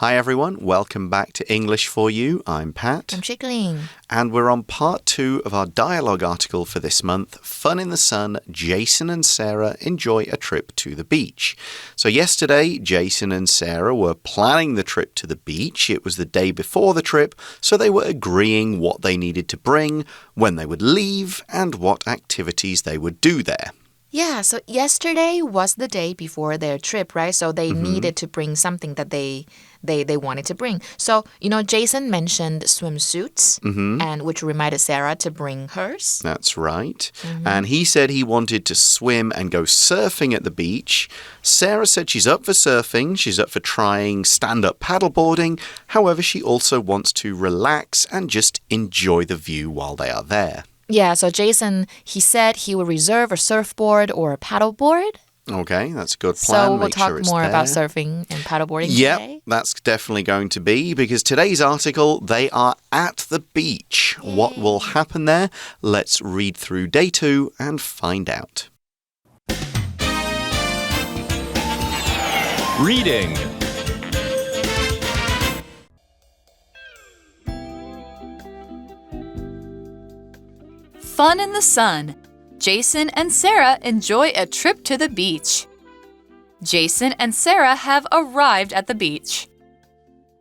Hi everyone, welcome back to English for You. I'm Pat. I'm Chickling. And we're on part 2 of our dialogue article for this month, Fun in the Sun, Jason and Sarah enjoy a trip to the beach. So yesterday, Jason and Sarah were planning the trip to the beach. It was the day before the trip, so they were agreeing what they needed to bring, when they would leave, and what activities they would do there. Yeah, so yesterday was the day before their trip, right? So they needed to bring something that they wanted to bring. So, Jason mentioned swimsuits, and which reminded Sarah to bring hers. That's right. And he said he wanted to swim and go surfing at the beach. Sarah said she's up for surfing. She's up for trying stand-up paddleboarding. However, she also wants to relax and just enjoy the view while they are there. Yeah, so Jason, he said he would reserve a surfboard or a paddleboard. Okay, that's a good plan. So we'll talk more about surfing and paddleboarding today. Yep, that's definitely going to be because today's article, they are at the beach. Yay. What will happen there? Let's read through day 2 and find out. Reading. Fun in the sun. Jason and Sarah enjoy a trip to the beach. Jason and Sarah have arrived at the beach.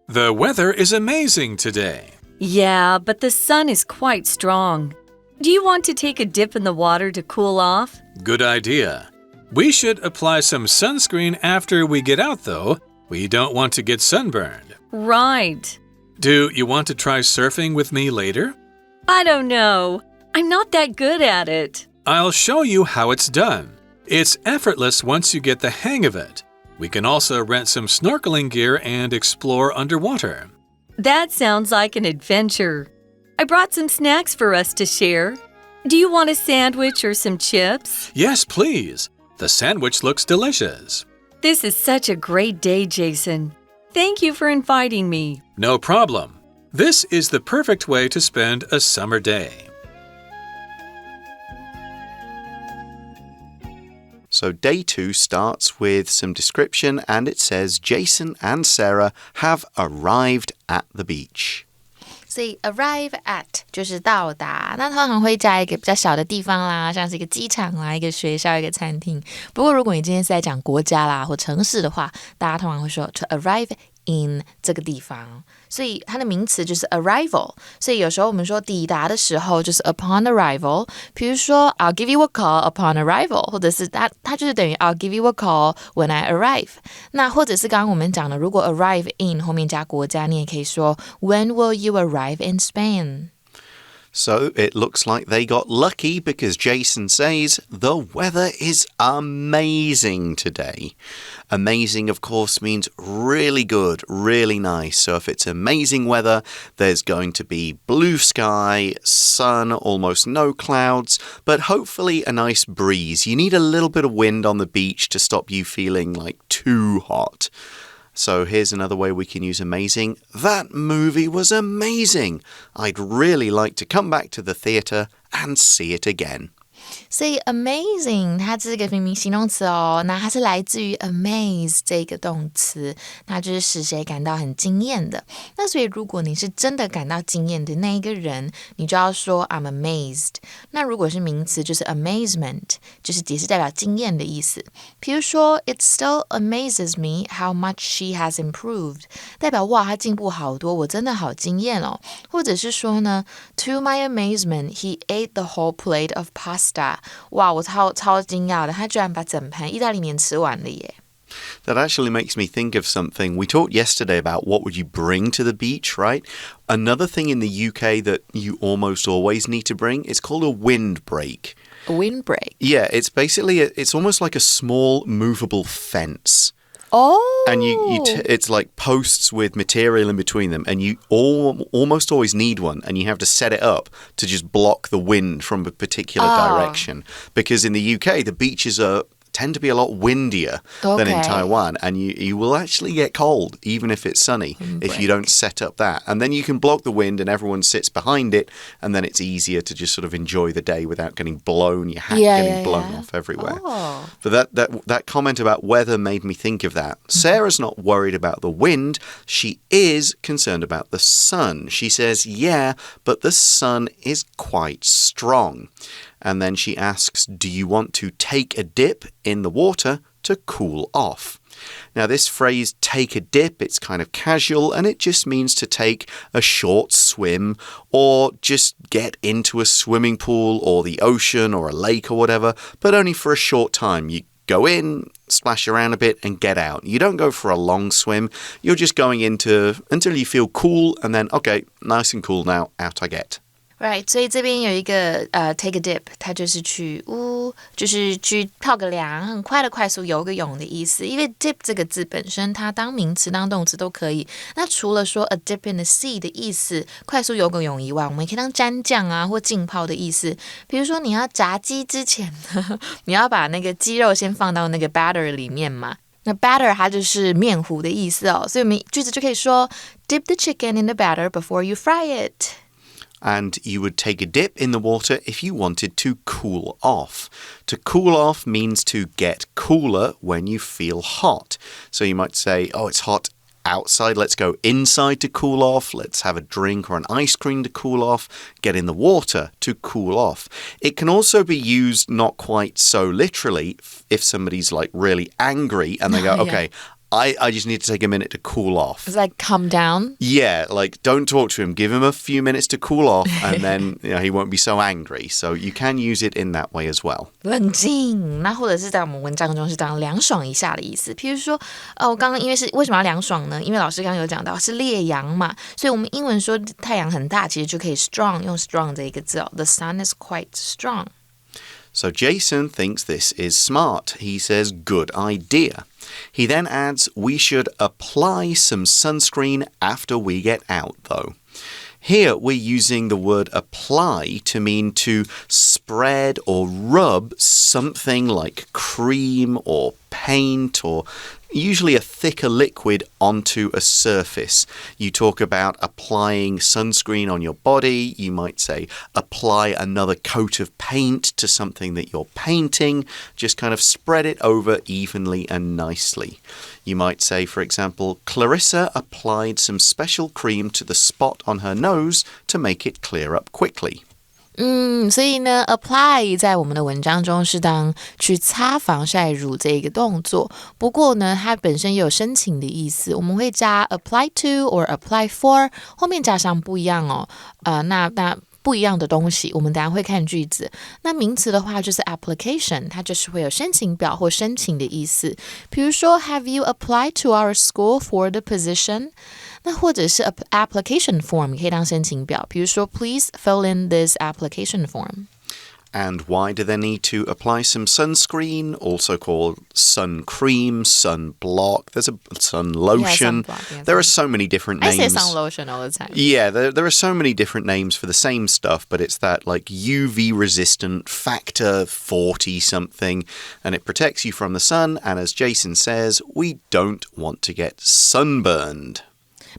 The weather is amazing today. Yeah, but the sun is quite strong. Do you want to take a dip in the water to cool off? Good idea. We should apply some sunscreen after we get out, though. We don't want to get sunburned. Right. Do you want to try surfing with me later? I don't know. I'm not that good at it. I'll show you how it's done. It's effortless once you get the hang of it. We can also rent some snorkeling gear and explore underwater. That sounds like an adventure. I brought some snacks for us to share. Do you want a sandwich or some chips? Yes, please. The sandwich looks delicious. This is such a great day, Jason. Thank you for inviting me. No problem. This is the perfect way to spend a summer day. So day 2 starts with some description and it says Jason and Sarah have arrived at the beach. 所以 arrive at 就是到达，那通常会在一个比较小的地方啦，像是一个机场啦、一个学校、一个餐厅。不过如果你今天是在讲国家啦或城市的话，大家通常会说 to arrive in 这个地方，所以它的名词就是 arrival。所以有时候我们说抵达的时候就是 upon arrival， 比如说 I'll give you a call upon arrival， 或者是它就是等于 I'll give you a call when I arrive。那或者是刚刚我们讲的，如果 arrive in 后面加国家，你也可以说 When will you arrive in Spain? So it looks like they got lucky because Jason says the weather is amazing today. Amazing, of course, means really good, really nice. So if it's amazing weather, there's going to be blue sky, sun, almost no clouds, but hopefully a nice breeze. You need a little bit of wind on the beach to stop you feeling like too hot. So here's another way we can use amazing. That movie was amazing. I'd really like to come back to the theater and see it again. 所以 amazing 它这是个明明形容词哦，那它是来自于 amaze 这个动词，那就是使谁感到很惊艳的。那所以如果你是真的感到惊艳的那一个人，你就要说 I'm amazed。那如果是名词就是 amazement， 就是也是代表惊艳的意思。比如说 It still amazes me how much she has improved， 代表哇她进步好多，我真的好惊艳哦。或者是说呢 To my amazement he ate the whole plate of pasta。哇，我超惊讶的，他居然把整盘意大利面吃完了耶。That actually makes me think of something. We talked yesterday about what would you bring to the beach, right? Another thing in the UK that you almost always need to bring is called a windbreak. A windbreak? Yeah, it's basically, it's almost like a small movable fence. Oh. And it's like posts with material in between them, and you almost always need one, and you have to set it up to just block the wind from a particular direction. Because in the UK, the beaches are tend to be a lot windier than in Taiwan, and you will actually get cold even if it's sunny if you don't set up that. And then you can block the wind and everyone sits behind it, and then it's easier to just sort of enjoy the day without getting blown, your hat getting blown off everywhere. But that comment about weather made me think of that. Sarah's not worried about the wind. She is concerned about the sun. She says, yeah, but the sun is quite strong. And then she asks, do you want to take a dip in the water to cool off? Now, this phrase, take a dip, it's kind of casual, and it just means to take a short swim or just get into a swimming pool or the ocean or a lake or whatever, but only for a short time. You go in, splash around a bit, and get out. You don't go for a long swim. You're just going into until you feel cool, and then, okay, nice and cool now, out I get. Right, 所以这边有一个take a dip， 它就是去泡个凉，很快的快速游个泳的意思。因为 dip 这个字本身，它当名词当动词都可以。那除了说 a dip in the sea 的意思，快速游个泳以外，我们也可以当沾酱啊或浸泡的意思。比如说你要炸鸡之前呢，你要把那个鸡肉先放到那个 batter 里面嘛。那 batter 它就是面糊的意思哦，所以我们句子就可以说 dip the chicken in the batter before you fry it.And you would take a dip in the water if you wanted to cool off. To cool off means to get cooler when you feel hot. So you might say, oh, it's hot outside. Let's go inside to cool off. Let's have a drink or an ice cream to cool off. Get in the water to cool off. It can also be used not quite so literally if somebody's like really angry and they go, okay,I just need to take a minute to cool off. It's like calm down? Yeah, like don't talk to him. Give him a few minutes to cool off and then he won't be so angry. So you can use it in that way as well. 冷静，那或者是在我们文章中是当凉爽一下的意思。譬如说，我刚刚因为是为什么要凉爽呢？因为老师刚刚有讲到是烈阳嘛，所以我们英文说太阳很大，其实就可以 strong 用 strong 这一个字哦。The sun is quite strong.So Jason thinks this is smart. He says, good idea. He then adds, we should apply some sunscreen after we get out, though. Here, we're using the word apply to mean to spread or rub something like cream or paint or usually a thicker liquid onto a surface. You talk about applying sunscreen on your body. You might say apply another coat of paint to something that you're painting. Just kind of spread it over evenly and nicely. You might say, for example, Clarissa applied some special cream to the spot on her nose to make it clear up quickly.所以呢 apply 在我们的文章中是当去擦防晒乳这一个动作，不过呢它本身也有申请的意思，我们会加 apply to or apply for 后面加上不一样哦，那不一样的东西，我们等一下会看句子。那名词的话就是 application， 它就是会有申请表或申请的意思。比如说 Have you applied to our school for the position？ 那或者是 application form 可以当申請表，比如說 Please fill in this application form.And why do they need to apply some sunscreen, also called sun cream, sun block? There's a sun lotion. There are so many different names. I say sun lotion all the time. Yeah, there are so many different names for the same stuff, but it's that like UV resistant factor 40 something, and it protects you from the sun. And as Jason says, we don't want to get sunburned.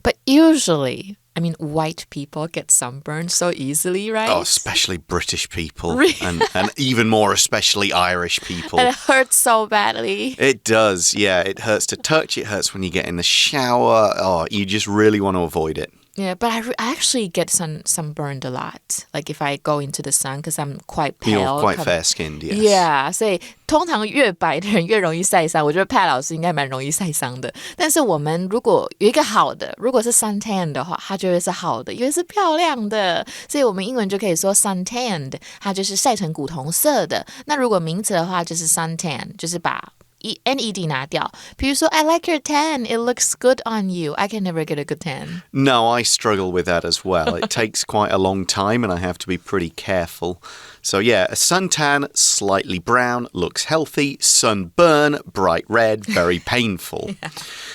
But usually, I mean, white people get sunburned so easily, right? Oh, especially British people. Really? And even more especially Irish people. And it hurts so badly. It does, yeah. It hurts to touch. It hurts when you get in the shower. Oh, you just really want to avoid it. Yeah, but I actually get sunburned a lot. Like if I go into the sun because I'm quite pale. You're quite fair-skinned, yes. Yeah, 所以通常越白的人越容易晒伤。我觉得Pat老师应该蛮容易晒伤的。但是我们如果有一个好的，如果是 suntan 的话，它就会是好的，因为是漂亮的。所以我们英文就可以说 suntanned， 它就是晒成古铜色的。那如果名词的话，就是 suntan， 就是把NED 拿掉。比如说 I like your tan, it looks good on you. I can never get a good tan. No, I struggle with that as well. It takes quite a long time and I have to be pretty careful. So yeah, a suntan, slightly brown, looks healthy. Sunburn, bright red, very painful. Yeah.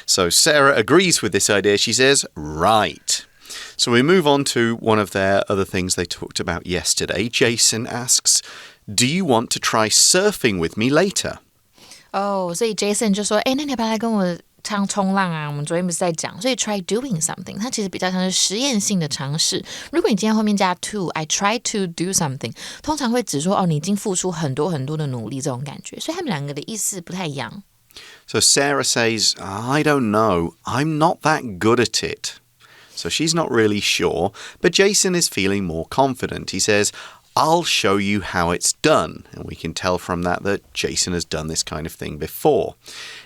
So Sarah agrees with this idea. She says, right. So we move on to one of their other things they talked about yesterday. Jason asks, do you want to try surfing with me later? 所以 Jason 就说，那你要不要来跟我冲浪啊？我们昨天不是在讲，所以 try doing something 它其实比较像是实验性的尝试。如果你今天后面加 to I try to do something 通常会指说你已经付出很多很多的努力这种感觉，所以他们两个的意思不太一样。So Sarah says, I don't know, I'm not that good at it. So she's not really sure, but Jason is feeling more confident. He says, I'll show you how it's done. And we can tell from that Jason has done this kind of thing before.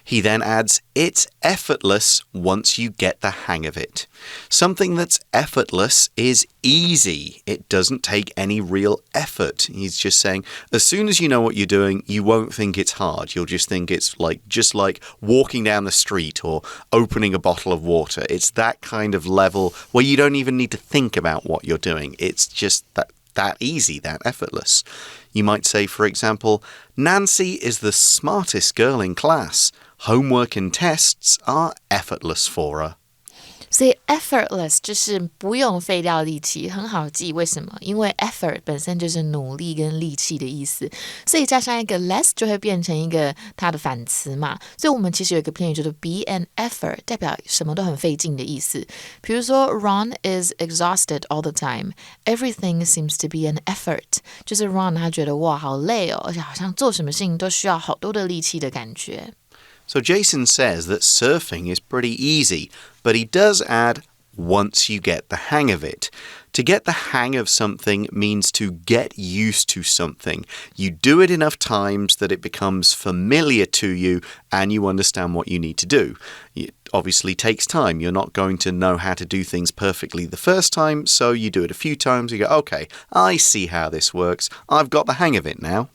He then adds, it's effortless once you get the hang of it. Something that's effortless is easy. It doesn't take any real effort. He's just saying, as soon as you know what you're doing, you won't think it's hard. You'll just think it's just like walking down the street or opening a bottle of water. It's that kind of level where you don't even need to think about what you're doing. It's just that easy, that effortless. You might say, for example, Nancy is the smartest girl in class. Homework and tests are effortless for her. 所以 effortless 就是不用费掉力气，很好记。为什么？因为 effort 本身就是努力跟力气的意思，所以加上一个 less 就会变成一个它的反词嘛。所以我们其实有一个片语叫做 be an effort， 代表什么都很费劲的意思。比如说 Ron is exhausted all the time. Everything seems to be an effort. 就是 Ron 他觉得哇好累哦，而且好像做什么事情都需要好多的力气的感觉。So Jason says that surfing is pretty easy, but he does add, once you get the hang of it. To get the hang of something means to get used to something. You do it enough times that it becomes familiar to you and you understand what you need to do. It obviously takes time. You're not going to know how to do things perfectly the first time, so you do it a few times. You go, okay, I see how this works. I've got the hang of it now.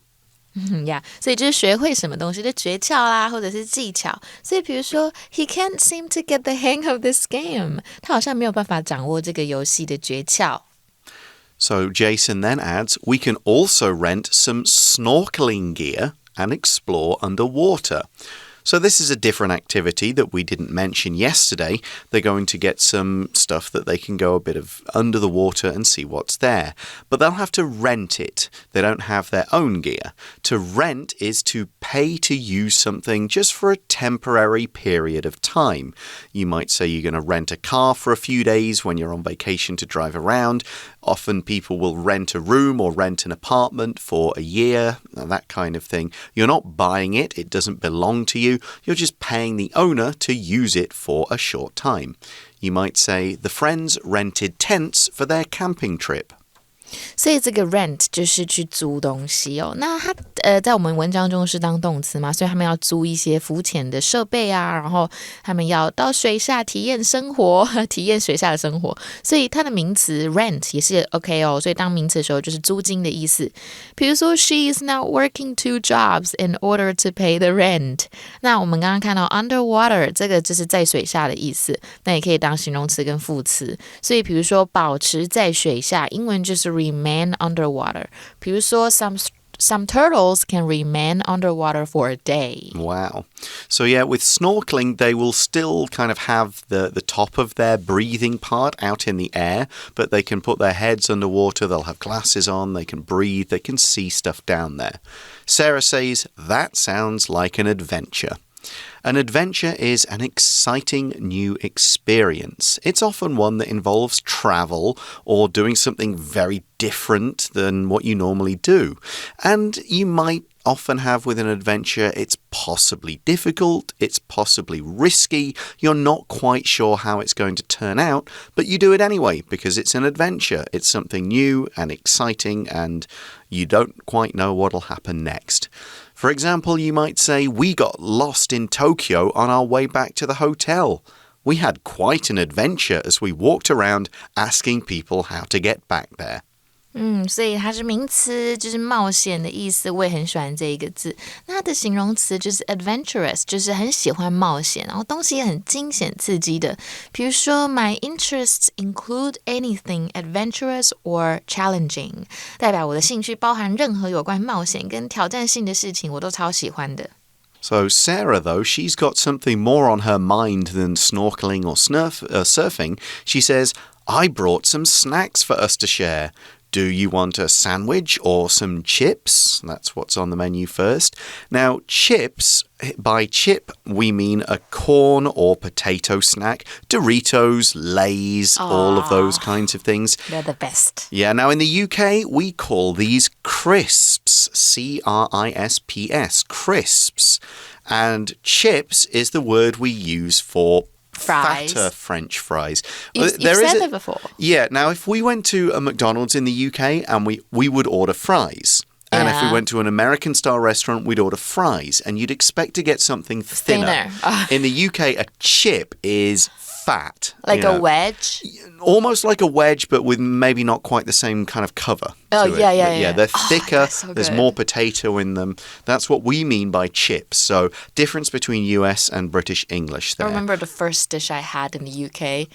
所以就是学会什么东西的诀窍啦，或者是技巧。所以比如说 He can't seem to get the hang of this game. 他好像没有办法掌握这个游戏的诀窍。So Jason then adds, we can also rent some snorkeling gear and explore underwater. So this is a different activity that we didn't mention yesterday. They're going to get some stuff that they can go a bit of under the water and see what's there. But they'll have to rent it. They don't have their own gear. To rent is to pay to use something just for a temporary period of time. You might say you're going to rent a car for a few days when you're on vacation to drive around. Often people will rent a room or rent an apartment for a year, that kind of thing. You're not buying it. It doesn't belong to you. You're just paying the owner to use it for a short time. You might say the friends rented tents for their camping trip. 所以这个 rent 就是去租东西哦。那它在我们文章中是当动词嘛，所以他们要租一些浮潜的设备啊，然后他们要到水下体验生活，体验水下的生活。所以它的名词 rent 也是 OK 哦，所以当名词的时候就是租金的意思。比如说 She is now working 2 jobs in order to pay the rent. 那我们刚刚看到 underwater 这个就是在水下的意思，那也可以当形容词跟副词。所以比如说保持在水下，英文就是remain underwater. 比如说 some turtles can remain underwater for a day. Wow. So yeah, with snorkeling, they will still kind of have the top of their breathing part out in the air, but they can put their heads underwater, they'll have glasses on, they can breathe, they can see stuff down there. Sarah says, that sounds like an adventure. An adventure is an exciting new experience. It's often one that involves travel or doing something very different than what you normally do. And you might often have with an adventure, it's possibly difficult, it's possibly risky, you're not quite sure how it's going to turn out, but you do it anyway because it's an adventure. It's something new and exciting and you don't quite know what'll happen next. For example, you might say, we got lost in Tokyo on our way back to the hotel. We had quite an adventure as we walked around asking people how to get back there. 所以它是名词，就是冒险的意思，我也很喜欢这一个字。那它的形容词就是 adventurous， 就是很喜欢冒险，然后东西也很惊险刺激的。比如说 My interests include anything adventurous or challenging， 代表我的兴趣包含任何有关冒险跟挑战性的事情，我都超喜欢的。So Sarah, though, she's got something more on her mind than snorkeling or surfing. She says, I brought some snacks for us to share. Do you want a sandwich or some chips? That's what's on the menu first. Now, chips, by chip, we mean a corn or potato snack. Doritos, Lay's, all of those kinds of things. They're the best. Yeah, now in the UK, we call these crisps. C-R-I-S-P-S, crisps. And chips is the word we use for fries. Fatter French fries. You've said that before. Yeah, now if we went to a McDonald's in the UK and we would order fries. And if we went to an American-style restaurant, we'd order fries. And you'd expect to get something thinner. In the UK, a chip is fat. Like a wedge? Almost like a wedge, but with maybe not quite the same kind of cover. Yeah. They're thicker. So there's more potato in them. That's what we mean by chips. So difference between US and British English there. I remember the first dish I had in the UK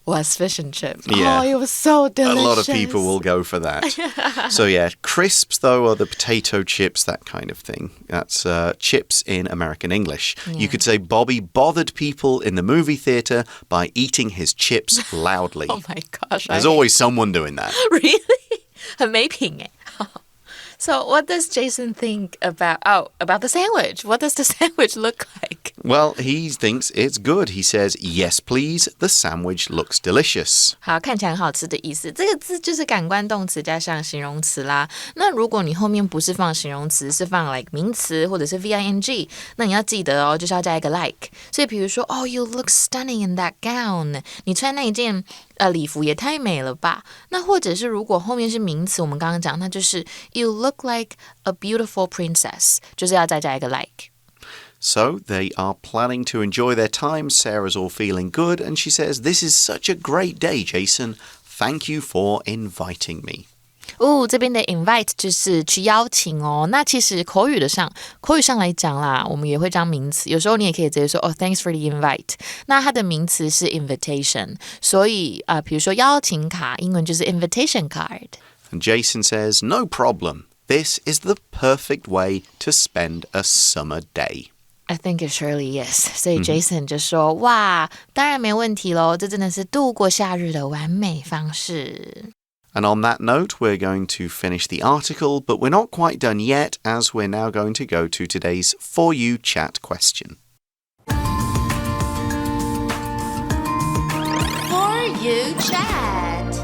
was fish and chips. Yeah. Oh, it was so delicious. A lot of people will go for that. So yeah, crisps though are the potato chips, that kind of thing. That's chips in American English. Yeah. You could say Bobby bothered people in the movie theater by eating his chips loudly. Oh my gosh. There's always someone doing that. Really? 很没品耶. So what does Jason think about the sandwich? What does the sandwich look like? Well, he thinks it's good. He says, yes, please. The sandwich looks delicious. 好，看起来很好吃的意思。这个字就是感官动词加上形容词啦。那如果你后面不是放形容词，是放 like 名词或者是 VING， 那你要记得哦，就是要加一个 like。所以比如说，哦 ，you look stunning in that gown。你穿那一件礼服也太美了吧。那或者是如果后面是名词，我们刚刚讲，那就是 you look like a beautiful princess， 就是要再加一个 like。So they are planning to enjoy their time. Sarah's all feeling good, and she says, "This is such a great day, Jason. Thank you for inviting me." 这边的 invite 就是去邀请哦。那其实口语上来讲啦，我们也会当名词。有时候你也可以直接说thanks for the invite。那它的名词是 invitation， 所以比如说邀请卡，英文就是 invitation card。And Jason says, "No problem. This is the perfect way to spend a summer day." I think it surely is. 所以 Jason 就说，哇，当然没问题咯，这真的是度过夏日的完美方式。And on that note, we're going to finish the article, but we're not quite done yet, as we're now going to go to today's For You Chat question. For You Chat.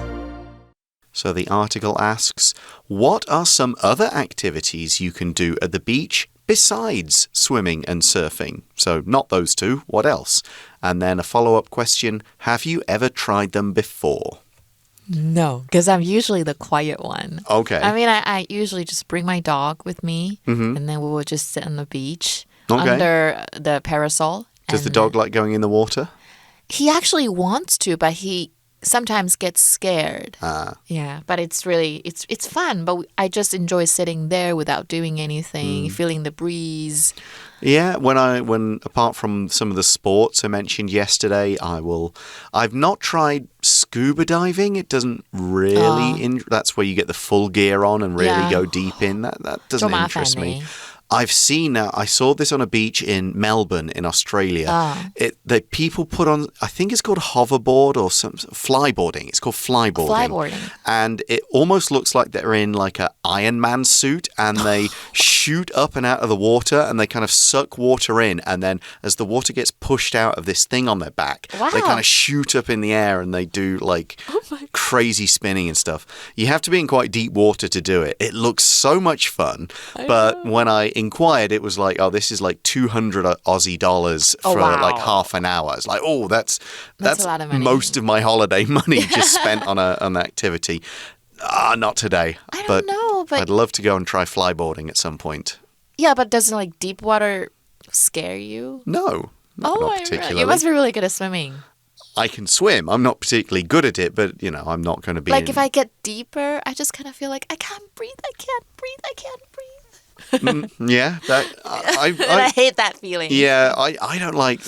So the article asks, what are some other activities you can do at the beach besides swimming and surfing? So not those two, what else? And then a follow-up question, have you ever tried them before? No, because I'm usually the quiet one. Okay. I mean, I usually just bring my dog with me, and then we will just sit on the beach under the parasol. Does the dog like going in the water? He actually wants to, but he sometimes gets scared. Yeah, but it's really, it's fun, but I just enjoy sitting there without doing anything, feeling the breeze. Yeah, when apart from some of the sports I mentioned yesterday, I've not tried scuba diving. It doesn't really, that's where you get the full gear on and really go deep in. That doesn't interest me. I saw this on a beach in Melbourne in Australia. That people put on, I think it's called hoverboard or some flyboarding. It's called flyboarding. And it almost looks like they're in like an Iron Man suit, and they shoot up and out of the water, and they kind of suck water in, and then as the water gets pushed out of this thing on their back, they kind of shoot up in the air, and they do like crazy spinning and stuff. You have to be in quite deep water to do it. It looks so much fun, but when I inquired, it was like, this is like 200 Aussie dollars for like half an hour. It's like, that's a lot of money. Most of my holiday money just spent on an activity. Not today. I don't know, but I'd love to go and try flyboarding at some point. Yeah, but doesn't like deep water scare you? No, not particularly. You must be really good at swimming. I can swim. I'm not particularly good at it, but, I'm not going to be... Like, if I get deeper, I just kind of feel like, I can't breathe. Yeah, I hate that feeling. Yeah, I don't like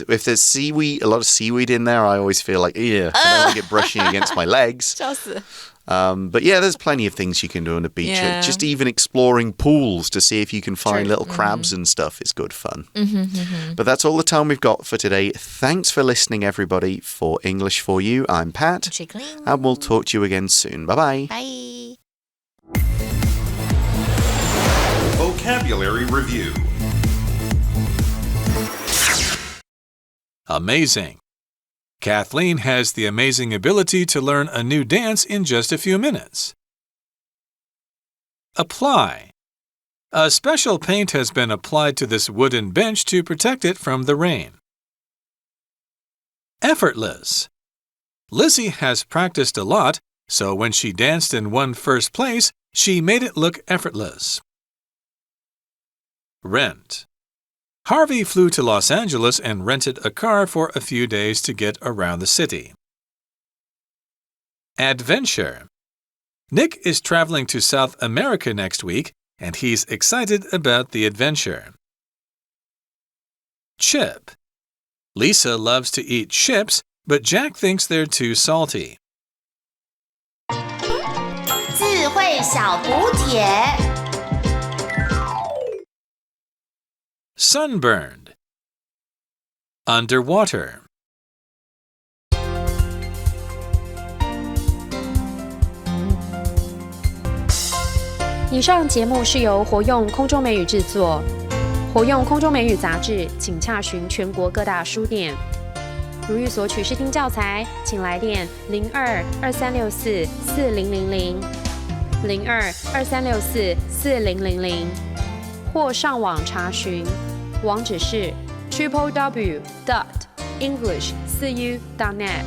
if there's seaweed, a lot of seaweed in there, I always feel like, I don't like it brushing against my legs. 笑死。 But yeah, there's plenty of things you can do on the beach. Yeah. Just even exploring pools to see if you can find little crabs and stuff is good fun. But that's all the time we've got for today. Thanks for listening, everybody. For English for You, I'm Pat. Chickling. And we'll talk to you again soon. Bye-bye. Bye. Vocabulary Review. Amazing. Kathleen has the amazing ability to learn a new dance in just a few minutes. Apply. A special paint has been applied to this wooden bench to protect it from the rain. Effortless. Lizzie has practiced a lot, so when she danced and won first place, she made it look effortless. Rent. Harvey flew to Los Angeles and rented a car for a few days to get around the city. Adventure. Nick is traveling to South America next week, and he's excited about the adventure. Chip. Lisa loves to eat chips, but Jack thinks they're too salty. 智慧小补帖。 Sunburned. Underwater. 以上节目是由活用空中美语制作，活用空中美语杂志，请洽询全国各大书店。如欲索取试听教材，请来电02-2364-4000 02-2364-4000，或上网查询，网址是 www.english4u.net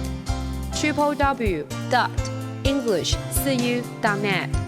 www.english4u.net